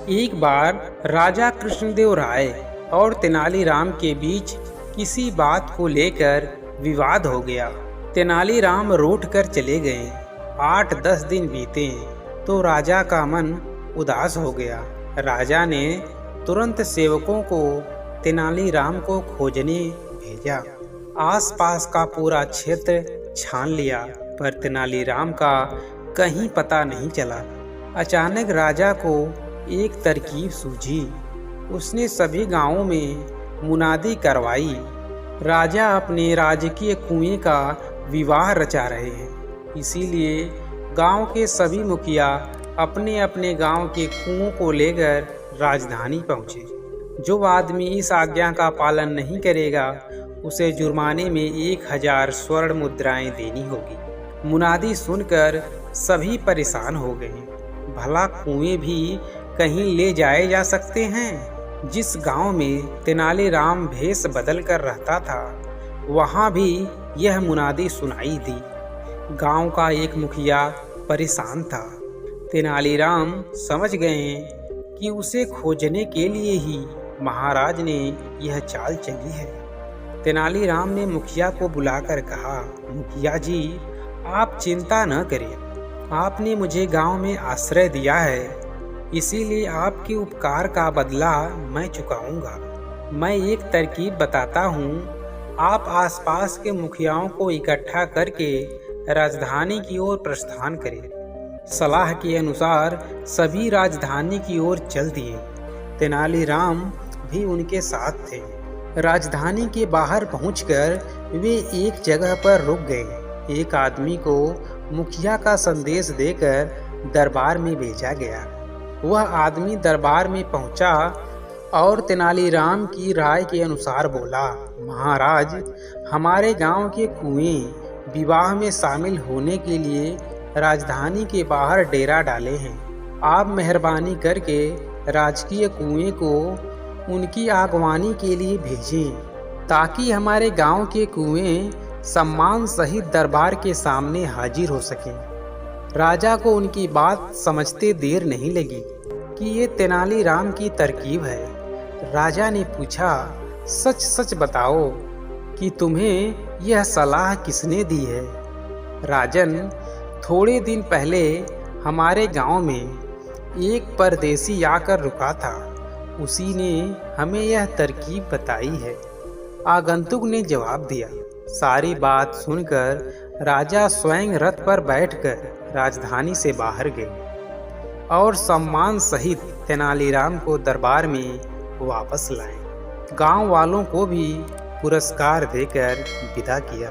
एक बार राजा कृष्णदेव राय और तेनालीराम के बीच किसी बात को लेकर विवाद हो गया। तेनालीराम रूठ कर चले गए। 8-10 दिन बीते तो राजा का मन उदास हो गया। राजा ने तुरंत सेवकों को तेनालीराम को खोजने भेजा। आसपास का पूरा क्षेत्र छान लिया, पर तेनालीराम का कहीं पता नहीं चला। अचानक राजा को एक तरकीब सूझी। उसने सभी गांवों में मुनादी करवाई। राजा अपने राजकीय कुएं का विवाह रचा रहे हैं, इसीलिए गांव के सभी मुखिया अपने अपने गांव के कुओं को लेकर राजधानी पहुंचे। जो आदमी इस आज्ञा का पालन नहीं करेगा उसे जुर्माने में 1000 स्वर्ण मुद्राएं देनी होगी। मुनादी सुनकर सभी परेशान हो गए। भला कुएं भी कहीं ले जाए जा सकते हैं? जिस गांव में तेनालीराम भेष बदल कर रहता था, वहां भी यह मुनादी सुनाई दी। गांव का एक मुखिया परेशान था। तेनालीराम समझ गए कि उसे खोजने के लिए ही महाराज ने यह चाल चली है। तेनालीराम ने मुखिया को बुलाकर कहा, मुखिया जी, आप चिंता न करें। आपने मुझे गांव में आश्रय दिया है, इसीलिए आपके उपकार का बदला मैं चुकाऊंगा। मैं एक तरकीब बताता हूँ। आप आसपास के मुखियाओं को इकट्ठा करके राजधानी की ओर प्रस्थान करें। सलाह के अनुसार सभी राजधानी की ओर चल दिए। तेनालीराम भी उनके साथ थे। राजधानी के बाहर पहुंचकर वे एक जगह पर रुक गए। एक आदमी को मुखिया का संदेश देकर दरबार में भेजा गया। वह आदमी दरबार में पहुंचा और तेनालीराम की राय के अनुसार बोला, महाराज, हमारे गांव के कुएं विवाह में शामिल होने के लिए राजधानी के बाहर डेरा डाले हैं। आप मेहरबानी करके राजकीय कुएं को उनकी आगवानी के लिए भेजें, ताकि हमारे गांव के कुएं सम्मान सहित दरबार के सामने हाजिर हो सकें। राजा को उनकी बात समझते देर नहीं लगी कि ये तेनालीराम की तरकीब है। राजा ने पूछा, सच सच बताओ कि तुम्हें यह सलाह किसने दी है? राजन, थोड़े दिन पहले हमारे गांव में एक परदेसी आकर रुका था। उसी ने हमें यह तरकीब बताई है। आगंतुक ने जवाब दिया। सारी बात सुनकर राजा स्वयं रथ पर बैठकर राजधानी से बाहर गए और सम्मान सहित तेनालीराम को दरबार में वापस लाए। गांव वालों को भी पुरस्कार देकर विदा किया।